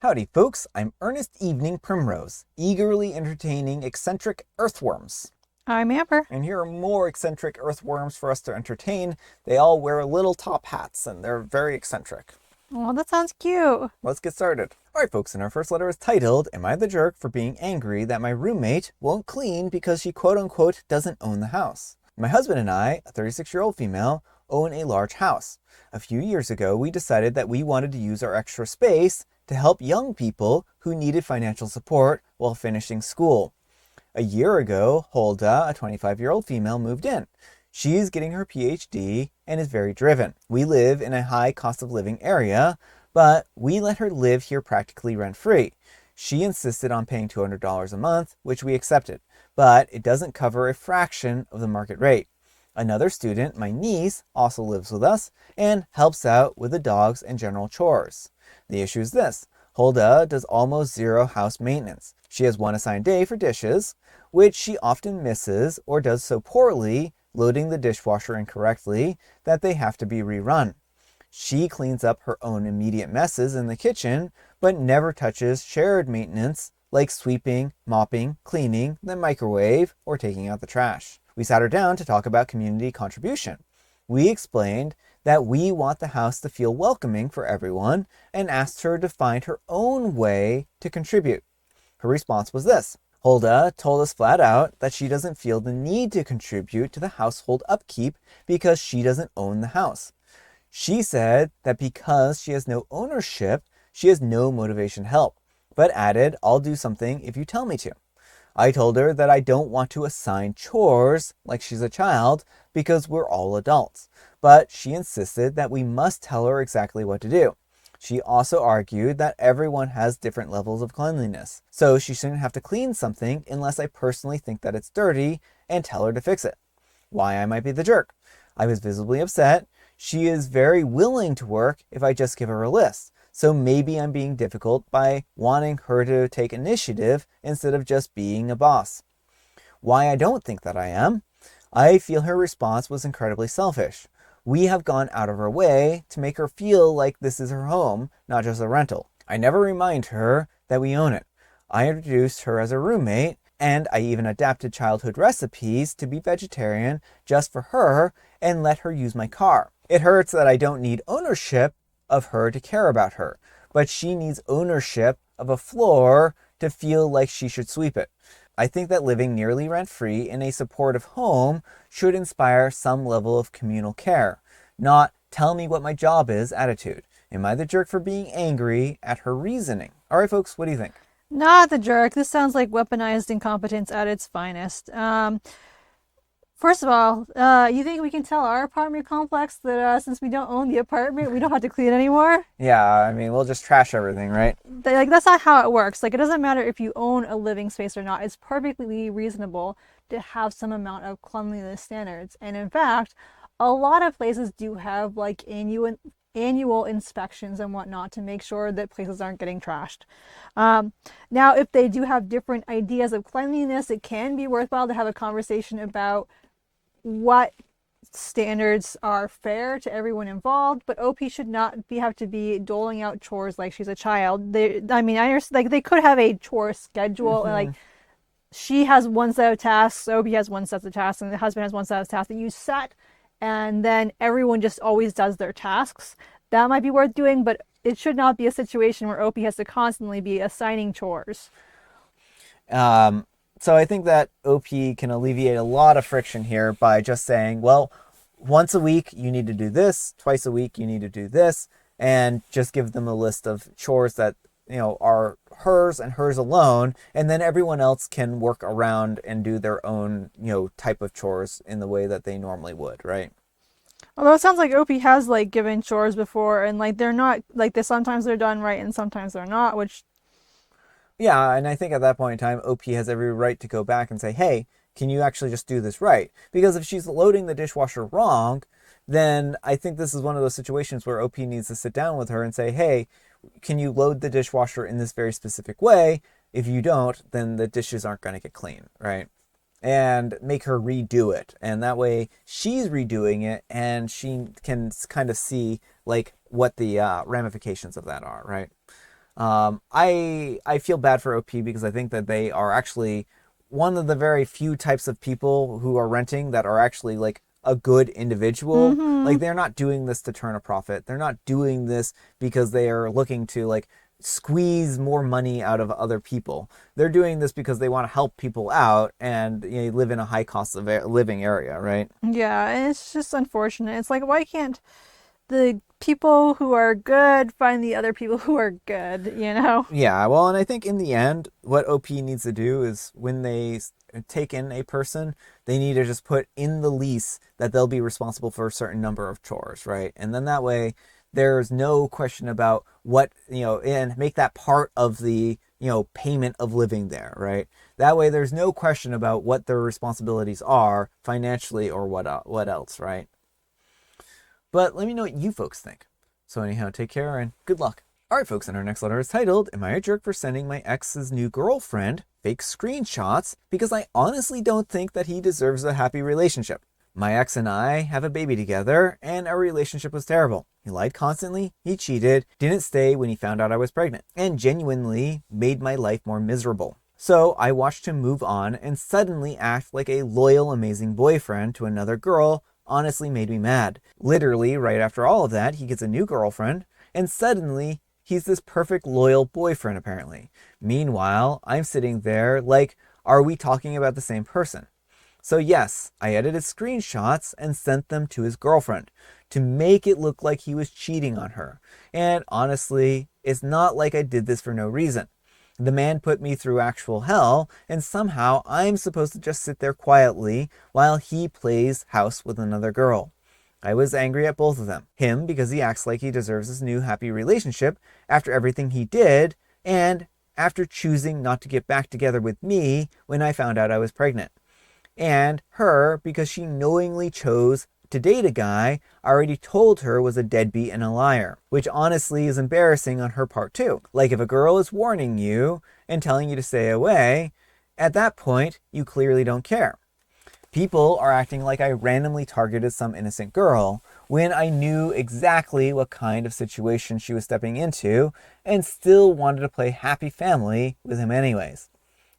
Howdy, folks. I'm Ernest Evening Primrose, eagerly entertaining eccentric earthworms. I'm Amber. And here are more eccentric earthworms for us to entertain. They all wear little top hats, and they're very eccentric. Well, that sounds cute. Let's get started. Alright, folks, and our first letter is titled, Am I the Jerk for Being Angry That My Roommate Won't Clean Because She Quote-Unquote Doesn't Own the House? My husband and I, a 36-year-old female, own a large house. A few years ago, we decided that we wanted to use our extra space to help young people who needed financial support while finishing school. A year ago, Hulda, a 25-year-old female, moved in. She's getting her PhD and is very driven. We live in a high cost of living area, but we let her live here practically rent-free. She insisted on paying $200 a month, which we accepted, but it doesn't cover a fraction of the market rate. Another student, my niece, also lives with us and helps out with the dogs and general chores. The issue is this. Hulda does almost zero house maintenance. She has one assigned day for dishes, which she often misses or does so poorly, loading the dishwasher incorrectly, that they have to be rerun. She cleans up her own immediate messes in the kitchen, but never touches shared maintenance like sweeping, mopping, cleaning the microwave, or taking out the trash. We sat her down to talk about community contribution. We explained that we want the house to feel welcoming for everyone and asked her to find her own way to contribute. Her response was this. Hulda told us flat out that she doesn't feel the need to contribute to the household upkeep because she doesn't own the house. She said that because she has no ownership, she has no motivation to help, but added, I'll do something if you tell me to. I told her that I don't want to assign chores like she's a child because we're all adults, but she insisted that we must tell her exactly what to do. She also argued that everyone has different levels of cleanliness, so she shouldn't have to clean something unless I personally think that it's dirty and tell her to fix it. Why I might be the jerk. I was visibly upset. She is very willing to work if I just give her a list. So maybe I'm being difficult by wanting her to take initiative instead of just being a boss. Why I don't think that I am. I feel her response was incredibly selfish. We have gone out of our way to make her feel like this is her home, not just a rental. I never remind her that we own it. I introduced her as a roommate, and I even adapted childhood recipes to be vegetarian just for her and let her use my car. It hurts that I don't need ownership of her to care about her, but she needs ownership of a floor to feel like she should sweep it. I think that living nearly rent-free in a supportive home should inspire some level of communal care, not tell me what my job is attitude. Am I the jerk for being angry at her reasoning? All right, folks, what do you think? Not the jerk. This sounds like weaponized incompetence at its finest. First of all, you think we can tell our apartment complex that since we don't own the apartment, we don't have to clean anymore? Yeah, I mean, we'll just trash everything, right? That's not how it works. Like, it doesn't matter if you own a living space or not. It's perfectly reasonable to have some amount of cleanliness standards. And in fact, a lot of places do have like annual inspections and whatnot to make sure that places aren't getting trashed. Now, if they do have different ideas of cleanliness, it can be worthwhile to have a conversation about what standards are fair to everyone involved, but OP should not have to be doling out chores like she's a child. I understand, like, they could have a chore schedule, and like she has one set of tasks, OP has one set of tasks, and the husband has one set of tasks that you set, and then everyone just always does their tasks. That might be worth doing, but it should not be a situation where OP has to constantly be assigning chores. So I think that OP can alleviate a lot of friction here by just saying, well, once a week you need to do this, twice a week you need to do this, and just give them a list of chores that, are hers and hers alone, and then everyone else can work around and do their own, type of chores in the way that they normally would, right? Although it sounds like OP has like given chores before, and like they're not like they sometimes they're done right and sometimes they're not, which Yeah, and I think at that point in time, OP has every right to go back and say, hey, can you actually just do this right? Because if she's loading the dishwasher wrong, then I think this is one of those situations where OP needs to sit down with her and say, hey, can you load the dishwasher in this very specific way? If you don't, then the dishes aren't going to get clean, right? And make her redo it. And that way she's redoing it and she can kind of see like what the ramifications of that are, right? I feel bad for OP because I think that they are actually one of the very few types of people who are renting that are actually like a good individual. Like they're not doing this to turn a profit. They're not doing this because they are looking to like squeeze more money out of other people. They're doing this because they want to help people out and live in a high cost of living area, right? Yeah, and it's just unfortunate. It's like, why can't the people who are good find the other people who are good, you know? Yeah, well, and I think in the end, what OP needs to do is when they take in a person, they need to just put in the lease that they'll be responsible for a certain number of chores, right? And then that way, there's no question about what, and make that part of the, payment of living there, right? That way, there's no question about what their responsibilities are financially or what else, right? But let me know what you folks think. So anyhow, take care and good luck. Alright folks, and our next letter is titled, Am I a Jerk for Sending My Ex's New Girlfriend Fake Screenshots Because I Honestly Don't Think That He Deserves a Happy Relationship? My ex and I have a baby together, and our relationship was terrible. He lied constantly, he cheated, didn't stay when he found out I was pregnant, and genuinely made my life more miserable. So I watched him move on and suddenly act like a loyal, amazing boyfriend to another girl honestly made me mad. Literally, right after all of that, he gets a new girlfriend, and suddenly he's this perfect loyal boyfriend apparently. Meanwhile, I'm sitting there like, are we talking about the same person? So yes, I edited screenshots and sent them to his girlfriend to make it look like he was cheating on her. And honestly, it's not like I did this for no reason. The man put me through actual hell, and somehow I'm supposed to just sit there quietly while he plays house with another girl. I was angry at both of them. Him because he acts like he deserves his new happy relationship after everything he did, and after choosing not to get back together with me when I found out I was pregnant. And her because she knowingly chose to date a guy I already told her was a deadbeat and a liar, which honestly is embarrassing on her part too. Like if a girl is warning you and telling you to stay away, at that point, you clearly don't care. People are acting like I randomly targeted some innocent girl when I knew exactly what kind of situation she was stepping into and still wanted to play happy family with him anyways.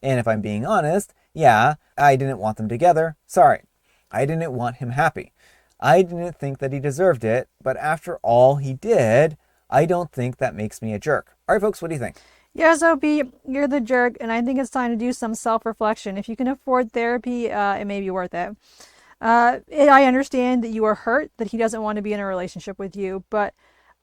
And if I'm being honest, yeah, I didn't want them together. Sorry. I didn't want him happy. I didn't think that he deserved it, but after all he did, I don't think that makes me a jerk. All right, folks, what do you think? Yes, OP, you're the jerk, and I think it's time to do some self-reflection. If you can afford therapy, it may be worth it. I understand that you are hurt, that he doesn't want to be in a relationship with you, but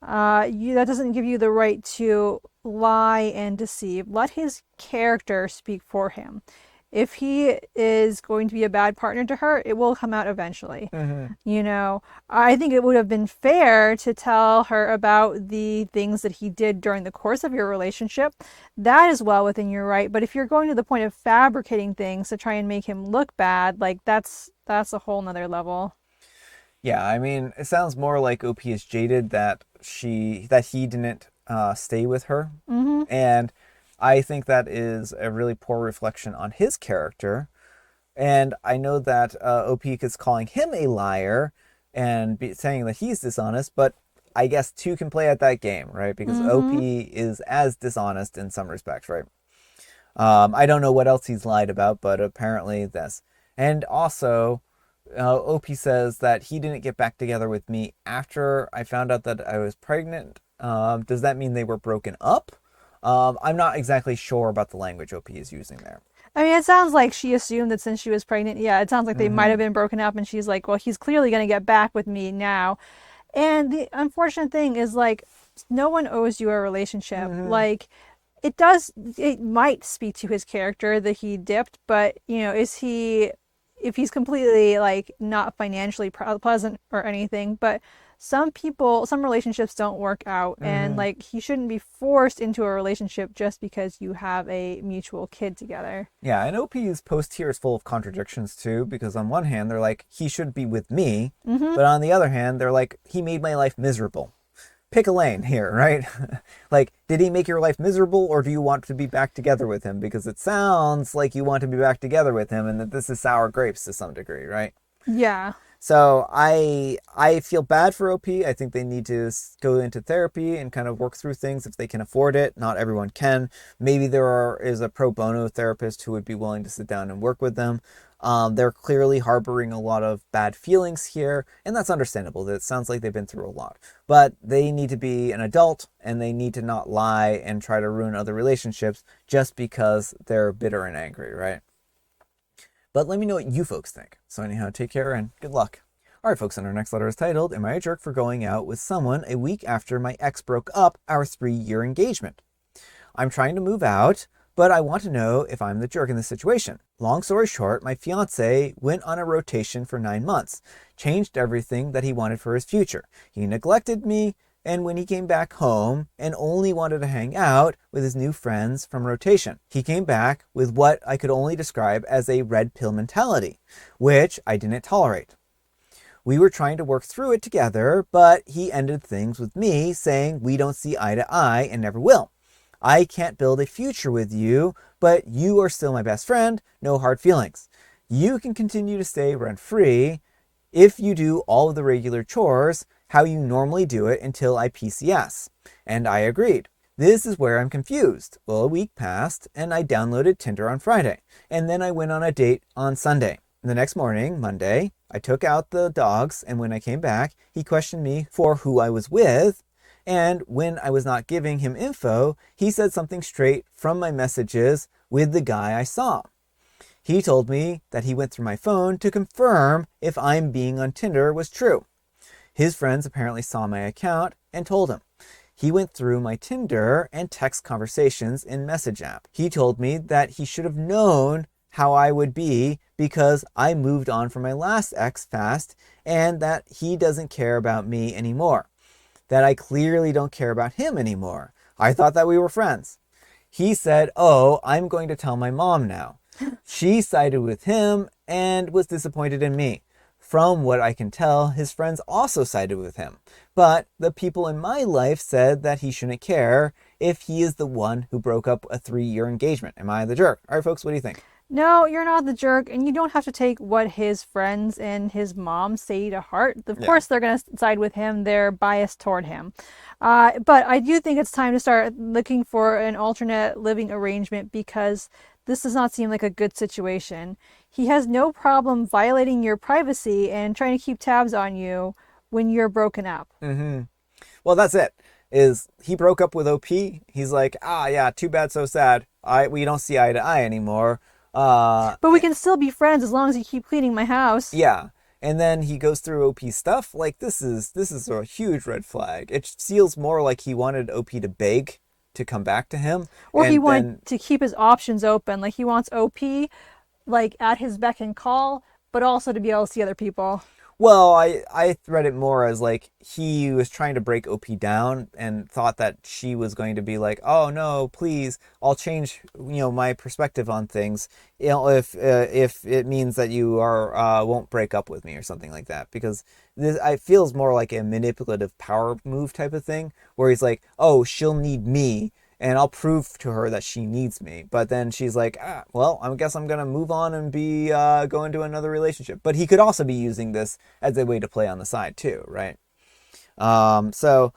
that doesn't give you the right to lie and deceive. Let his character speak for him. If he is going to be a bad partner to her, it will come out eventually. I think it would have been fair to tell her about the things that he did during the course of your relationship. That is well within your right. But if you're going to the point of fabricating things to try and make him look bad, like that's a whole nother level. Yeah, I mean, it sounds more like OP is jaded that he didn't stay with her. And I think that is a really poor reflection on his character. And I know that OP is calling him a liar and saying that he's dishonest, but I guess two can play at that game, right? Because OP is as dishonest in some respects, right? I don't know what else he's lied about, but apparently this. And also, OP says that he didn't get back together with me after I found out that I was pregnant. Does that mean they were broken up? I'm not exactly sure about the language OP is using there. I mean, it sounds like she assumed that since she was pregnant, yeah, it sounds like they might have been broken up, and she's like, well, he's clearly going to get back with me now. And the unfortunate thing is, like, no one owes you a relationship. Like, it might speak to his character that he dipped, but, if he's completely, like, not financially pleasant or anything, but some relationships don't work out, and like he shouldn't be forced into a relationship just because you have a mutual kid together. Yeah, and OP's post here is full of contradictions too, because on one hand they're like, he should be with me, but on the other hand they're like, he made my life miserable. Pick a lane here, right? Like, did he make your life miserable, or do you want to be back together with him? Because it sounds like you want to be back together with him and that this is sour grapes to some degree, right? Yeah. So I feel bad for OP. I think they need to go into therapy and kind of work through things if they can afford it. Not everyone can. Maybe is a pro bono therapist who would be willing to sit down and work with them. They're clearly harboring a lot of bad feelings here, and that's understandable. It sounds like they've been through a lot. But they need to be an adult, and they need to not lie and try to ruin other relationships just because they're bitter and angry, right? But let me know what you folks think. So anyhow, take care and good luck. All right, folks, and our next letter is titled, Am I a Jerk for Going Out with Someone a Week After My Ex Broke Up Our 3-year Engagement? I'm trying to move out, but I want to know if I'm the jerk in this situation. Long story short, my fiance went on a rotation for 9 months, changed everything that he wanted for his future. He neglected me, and when he came back home and only wanted to hang out with his new friends from rotation, he came back with what I could only describe as a red pill mentality, which I didn't tolerate. We were trying to work through it together, but he ended things with me saying we don't see eye to eye and never will. I can't build a future with you, but you are still my best friend, no hard feelings. You can continue to stay rent-free if you do all of the regular chores, how you normally do it until I PCS. And I agreed. This is where I'm confused. Well, a week passed, and I downloaded Tinder on Friday, and then I went on a date on Sunday. The next morning, Monday, I took out the dogs, and when I came back, he questioned me for who I was with, and when I was not giving him info, he said something straight from my messages with the guy I saw. He told me that he went through my phone to confirm if I'm being on Tinder was true. His friends apparently saw my account and told him. He went through my Tinder and text conversations in Message app. He told me that he should have known how I would be because I moved on from my last ex fast and that he doesn't care about me anymore. That I clearly don't care about him anymore. I thought that we were friends. He said, "Oh, I'm going to tell my mom now." She sided with him and was disappointed in me. From what I can tell, his friends also sided with him. But the people in my life said that he shouldn't care if he is the one who broke up a 3-year engagement. Am I the jerk? All right, folks, what do you think? No, you're not the jerk, and you don't have to take what his friends and his mom say to heart. Of course, they're going to side with him. They're biased toward him. But I do think it's time to start looking for an alternate living arrangement because this does not seem like a good situation. He has no problem violating your privacy and trying to keep tabs on you when you're broken up. Mm-hmm. Well, that's it. Is he broke up with OP? He's like, yeah, too bad, so sad. We don't see eye to eye anymore. But we can still be friends as long as you keep cleaning my house. Yeah. And then he goes through OP's stuff. Like, this is a huge red flag. It feels more like he wanted OP to beg to come back to him. Or he wanted to keep his options open. Like, he wants OP, like, at his beck and call, but also to be able to see other people. Well, I read it more as like he was trying to break OP down and thought that she was going to be like, "Oh no, please, I'll change, my perspective on things, if it means that you won't break up with me or something like that." Because it feels more like a manipulative power move type of thing, where he's like, "Oh, she'll need me, and I'll prove to her that she needs me." But then she's like, well, I guess I'm going to move on and be go into another relationship. But he could also be using this as a way to play on the side too, right? So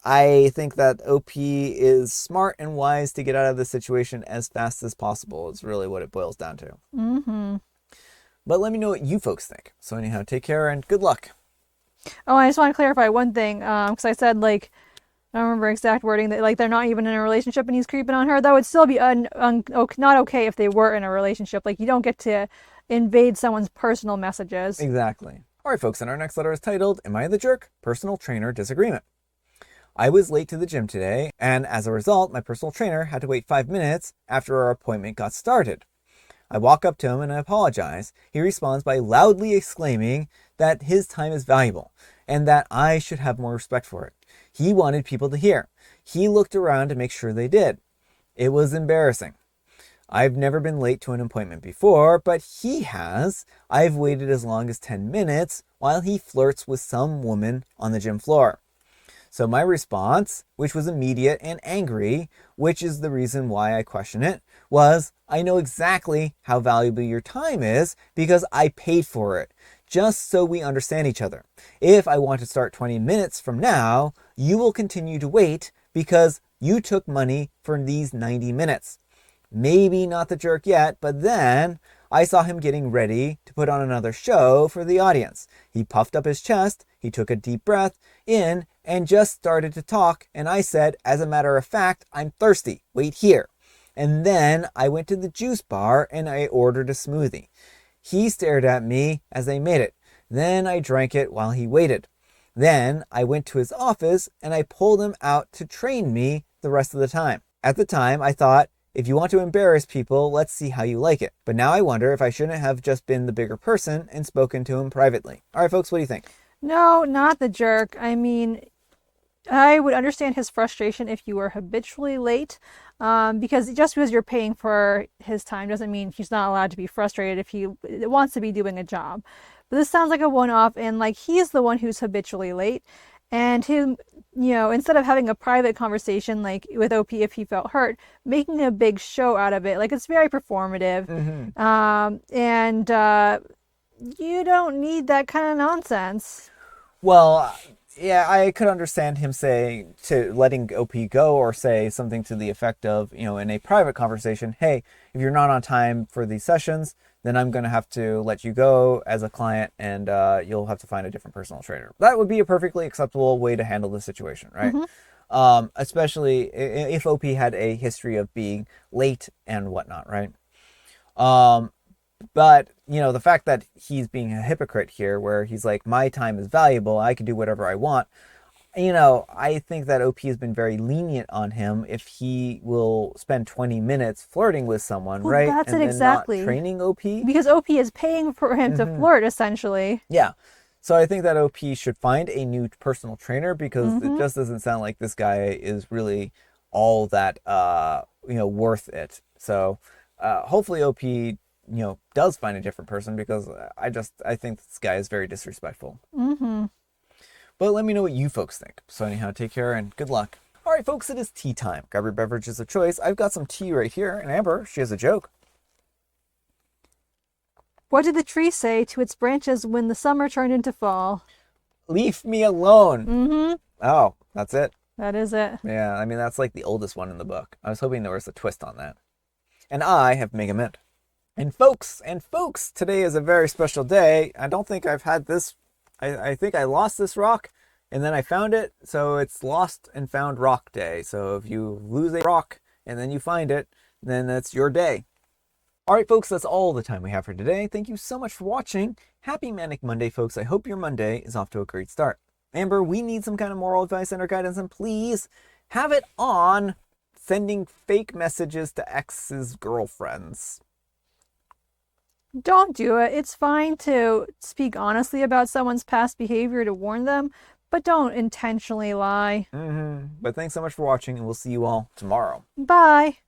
I think that OP is smart and wise to get out of this situation as fast as possible is really what it boils down to. Mm-hmm. But let me know what you folks think. So anyhow, take care and good luck. Oh, I just want to clarify one thing, because I said, like, I don't remember exact wording, that like they're not even in a relationship and he's creeping on her. That would still be not okay if they were in a relationship. Like, you don't get to invade someone's personal messages. Exactly. All right, folks, and our next letter is titled, Am I the Jerk? Personal Trainer Disagreement. I was late to the gym today, and as a result, my personal trainer had to wait 5 minutes after our appointment got started. I walk up to him and I apologize. He responds by loudly exclaiming that his time is valuable and that I should have more respect for it. He wanted people to hear. He looked around to make sure they did. It was embarrassing. I've never been late to an appointment before, but he has. I've waited as long as 10 minutes while he flirts with some woman on the gym floor. So my response, which was immediate and angry, which is the reason why I question it, was, I know exactly how valuable your time is because I paid for it. just so we understand each other. If I want to start 20 minutes from now, you will continue to wait because you took money for these 90 minutes. Maybe not the jerk yet, but then I saw him getting ready to put on another show for the audience. He puffed up his chest, he took a deep breath in, and just started to talk, and I said, as a matter of fact, I'm thirsty, wait here. And then I went to the juice bar and I ordered a smoothie. He stared at me as I made it. Then I drank it while he waited. Then I went to his office and I pulled him out to train me the rest of the time. At the time, I thought, if you want to embarrass people, let's see how you like it. But now I wonder if I shouldn't have just been the bigger person and spoken to him privately. All right, folks, what do you think? No, not the jerk. I mean, I would understand his frustration if you were habitually late, because just because you're paying for his time doesn't mean he's not allowed to be frustrated if he wants to be doing a job. But this sounds like a one-off, and like he's the one who's habitually late. And him, instead of having a private conversation like with OP if he felt hurt, making a big show out of it, like it's very performative. And you don't need that kind of nonsense. Well, yeah, I could understand him saying to letting OP go or say something to the effect of, in a private conversation, hey, if you're not on time for these sessions, then I'm going to have to let you go as a client and you'll have to find a different personal trainer. That would be a perfectly acceptable way to handle the situation, right? Especially if OP had a history of being late and whatnot, right? But, the fact that he's being a hypocrite here, where he's like, my time is valuable, I can do whatever I want. I think that OP has been very lenient on him if he will spend 20 minutes flirting with someone, Well, right? that's and it then exactly. Not training OP. Because OP is paying for him to flirt, essentially. Yeah. So I think that OP should find a new personal trainer because it just doesn't sound like this guy is really all that, worth it. So hopefully OP, does find a different person because I think this guy is very disrespectful. But let me know what you folks think. So anyhow, take care and good luck. All right, folks, it is tea time. Grab your beverages of choice. I've got some tea right here. And Amber, she has a joke. What did the tree say to its branches when the summer turned into fall? Leave me alone. Oh, that's it. That is it. Yeah, I mean, that's like the oldest one in the book. I was hoping there was a twist on that. And I have Mega Mint. And folks, today is a very special day. I don't think I've had this. I think I lost this rock and then I found it. So it's lost and found rock day. So if you lose a rock and then you find it, then that's your day. All right, folks, that's all the time we have for today. Thank you so much for watching. Happy Manic Monday, folks. I hope your Monday is off to a great start. Amber, we need some kind of moral advice and or guidance, and please have it on sending fake messages to ex's girlfriends. Don't do it. It's fine to speak honestly about someone's past behavior to warn them, but don't intentionally lie. But thanks so much for watching, and we'll see you all tomorrow. Bye.